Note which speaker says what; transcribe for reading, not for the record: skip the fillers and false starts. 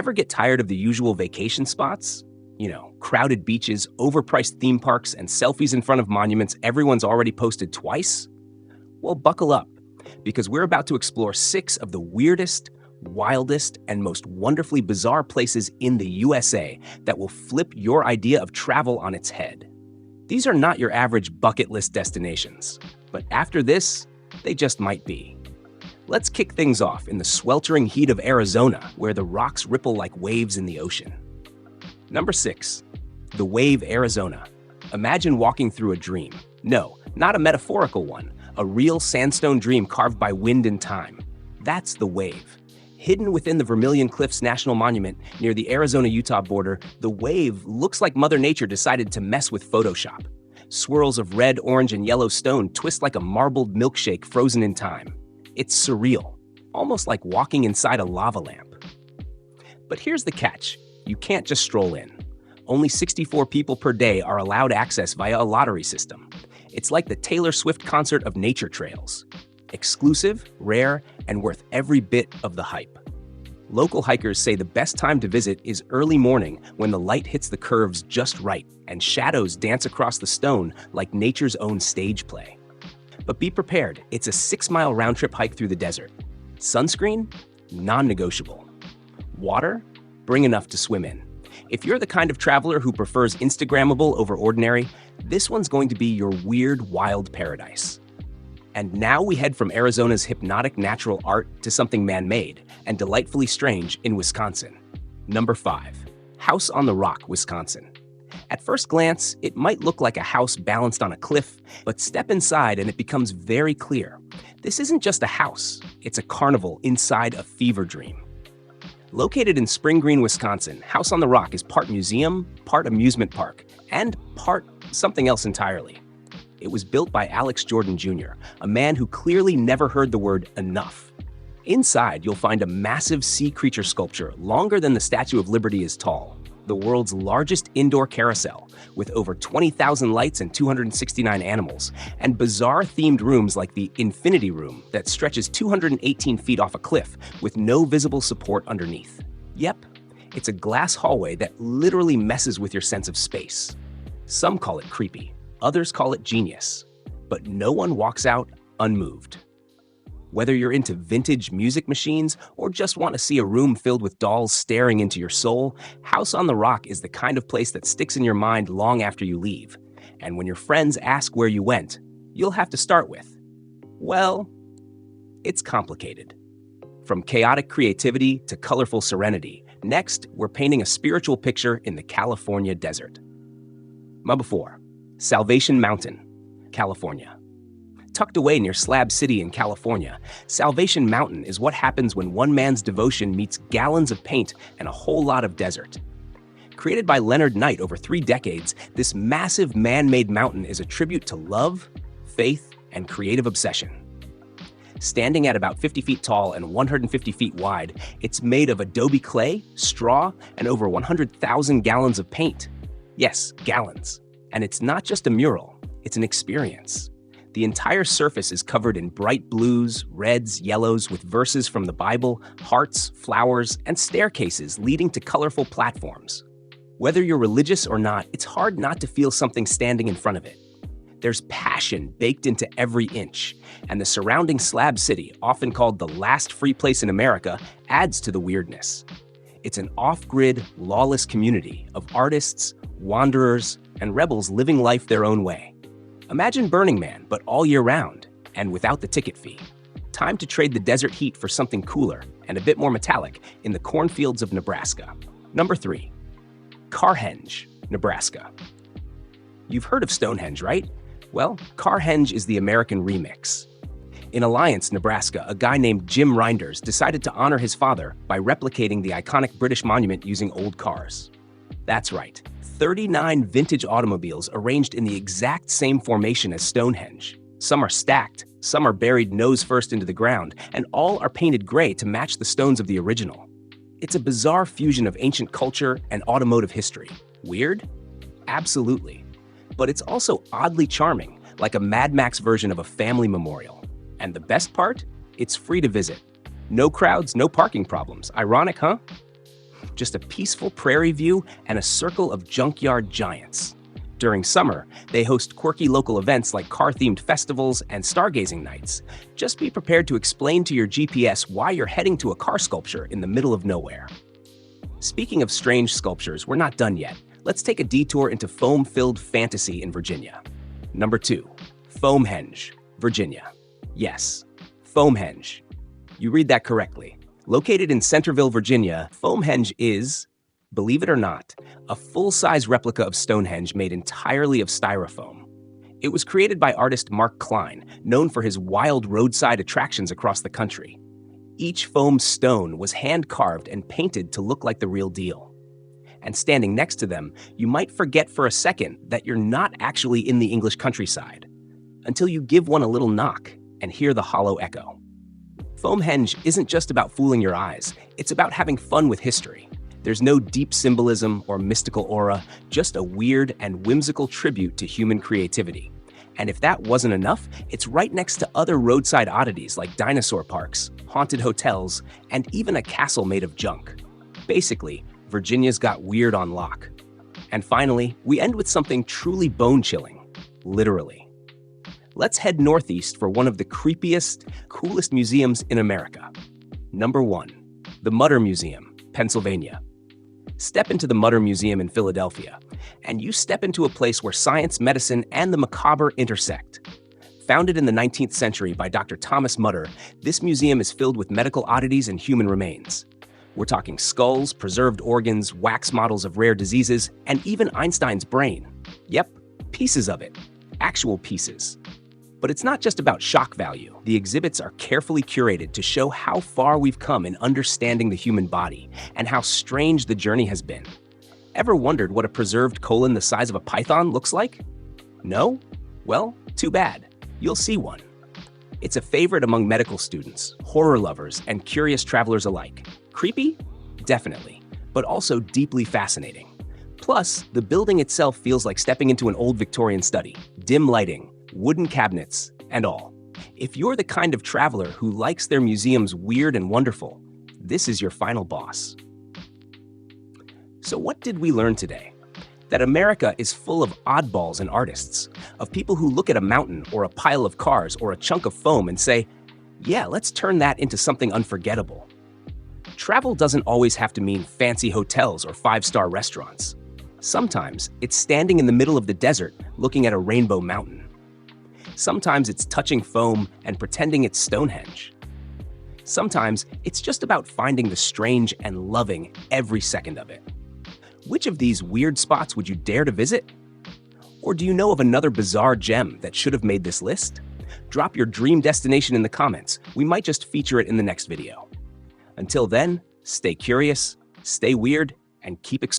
Speaker 1: Ever get tired of the usual vacation spots? Crowded beaches, overpriced theme parks, and selfies in front of monuments everyone's already posted twice? Well, buckle up, because we're about to explore 6 of the weirdest, wildest, and most wonderfully bizarre places in the USA that will flip your idea of travel on its head. These are not your average bucket list destinations, but after this, they just might be. Let's kick things off in the sweltering heat of Arizona, where the rocks ripple like waves in the ocean. Number 6, the Wave, Arizona. Imagine walking through a dream. No, not a metaphorical one, a real sandstone dream carved by wind and time. That's the Wave. Hidden within the Vermilion Cliffs National Monument near the Arizona-Utah border, the Wave looks like Mother Nature decided to mess with Photoshop. Swirls of red, orange, and yellow stone twist like a marbled milkshake frozen in time. It's surreal, almost like walking inside a lava lamp. But here's the catch. You can't just stroll in. Only 64 people per day are allowed access via a lottery system. It's like the Taylor Swift concert of nature trails. Exclusive, rare, and worth every bit of the hype. Local hikers say the best time to visit is early morning when the light hits the curves just right and shadows dance across the stone like nature's own stage play. But be prepared, it's a 6-mile round-trip hike through the desert. Sunscreen? Non-negotiable. Water? Bring enough to swim in. If you're the kind of traveler who prefers Instagrammable over ordinary, this one's going to be your weird, wild paradise. And now we head from Arizona's hypnotic natural art to something man-made and delightfully strange in Wisconsin. Number 5, House on the Rock, Wisconsin. At first glance, it might look like a house balanced on a cliff, but step inside and it becomes very clear. This isn't just a house, it's a carnival inside a fever dream. Located in Spring Green, Wisconsin, House on the Rock is part museum, part amusement park, and part something else entirely. It was built by Alex Jordan Jr., a man who clearly never heard the word enough. Inside, you'll find a massive sea creature sculpture longer than the Statue of Liberty is tall, the world's largest indoor carousel, with over 20,000 lights and 269 animals, and bizarre themed rooms like the Infinity Room that stretches 218 feet off a cliff with no visible support underneath. Yep, it's a glass hallway that literally messes with your sense of space. Some call it creepy, others call it genius, but no one walks out unmoved. Whether you're into vintage music machines or just want to see a room filled with dolls staring into your soul, House on the Rock is the kind of place that sticks in your mind long after you leave. And when your friends ask where you went, you'll have to start with, well, it's complicated. From chaotic creativity to colorful serenity, next, we're painting a spiritual picture in the California desert. Number 4, Salvation Mountain, California. Tucked away near Slab City in California, Salvation Mountain is what happens when one man's devotion meets gallons of paint and a whole lot of desert. Created by Leonard Knight over 3 decades, this massive man-made mountain is a tribute to love, faith, and creative obsession. Standing at about 50 feet tall and 150 feet wide, it's made of adobe clay, straw, and over 100,000 gallons of paint. Yes, gallons. And it's not just a mural, it's an experience. The entire surface is covered in bright blues, reds, yellows with verses from the Bible, hearts, flowers, and staircases leading to colorful platforms. Whether you're religious or not, it's hard not to feel something standing in front of it. There's passion baked into every inch, and the surrounding Slab City, often called the last free place in America, adds to the weirdness. It's an off-grid, lawless community of artists, wanderers, and rebels living life their own way. Imagine Burning Man, but all year round, and without the ticket fee. Time to trade the desert heat for something cooler and a bit more metallic in the cornfields of Nebraska. Number 3, Carhenge, Nebraska. You've heard of Stonehenge, right? Well, Carhenge is the American remix. In Alliance, Nebraska, a guy named Jim Reinders decided to honor his father by replicating the iconic British monument using old cars. That's right, 39 vintage automobiles arranged in the exact same formation as Stonehenge. Some are stacked, some are buried nose first into the ground, and all are painted gray to match the stones of the original. It's a bizarre fusion of ancient culture and automotive history. Weird? Absolutely. But it's also oddly charming, like a Mad Max version of a family memorial. And the best part? It's free to visit. No crowds, no parking problems. Ironic, huh? just a peaceful prairie view and a circle of junkyard giants. During summer, they host quirky local events like car-themed festivals and stargazing nights. Just be prepared to explain to your GPS why you're heading to a car sculpture in the middle of nowhere. Speaking of strange sculptures, we're not done yet. Let's take a detour into foam-filled fantasy in Virginia. Number 2, Foamhenge, Virginia. Yes, Foamhenge. You read that correctly. Located in Centerville, Virginia, Foamhenge is, believe it or not, a full-size replica of Stonehenge made entirely of styrofoam. It was created by artist Mark Klein, known for his wild roadside attractions across the country. Each foam stone was hand-carved and painted to look like the real deal. And standing next to them, you might forget for a second that you're not actually in the English countryside, until you give one a little knock and hear the hollow echo. Foamhenge isn't just about fooling your eyes, it's about having fun with history. There's no deep symbolism or mystical aura, just a weird and whimsical tribute to human creativity. And if that wasn't enough, it's right next to other roadside oddities like dinosaur parks, haunted hotels, and even a castle made of junk. Basically, Virginia's got weird on lock. And finally, we end with something truly bone-chilling, literally. Let's head northeast for one of the creepiest, coolest museums in America. Number 1, the Mutter Museum, Pennsylvania. Step into the Mutter Museum in Philadelphia, and you step into a place where science, medicine, and the macabre intersect. Founded in the 19th century by Dr. Thomas Mutter, this museum is filled with medical oddities and human remains. We're talking skulls, preserved organs, wax models of rare diseases, and even Einstein's brain. Yep, pieces of it. Actual pieces. But it's not just about shock value. The exhibits are carefully curated to show how far we've come in understanding the human body and how strange the journey has been. Ever wondered what a preserved colon the size of a python looks like? No? Well, too bad. You'll see one. It's a favorite among medical students, horror lovers, and curious travelers alike. Creepy? Definitely, but also deeply fascinating. Plus, the building itself feels like stepping into an old Victorian study. Dim lighting, wooden cabinets, and all. If you're the kind of traveler who likes their museums weird and wonderful, this is your final boss. So what did we learn today? That America is full of oddballs and artists, of people who look at a mountain or a pile of cars or a chunk of foam and say, yeah, let's turn that into something unforgettable. Travel doesn't always have to mean fancy hotels or five-star restaurants. Sometimes it's standing in the middle of the desert looking at a rainbow mountain. Sometimes it's touching foam and pretending it's Stonehenge. Sometimes it's just about finding the strange and loving every second of it. Which of these weird spots would you dare to visit? Or do you know of another bizarre gem that should have made this list? Drop your dream destination in the comments. We might just feature it in the next video. Until then, stay curious, stay weird, and keep exploring.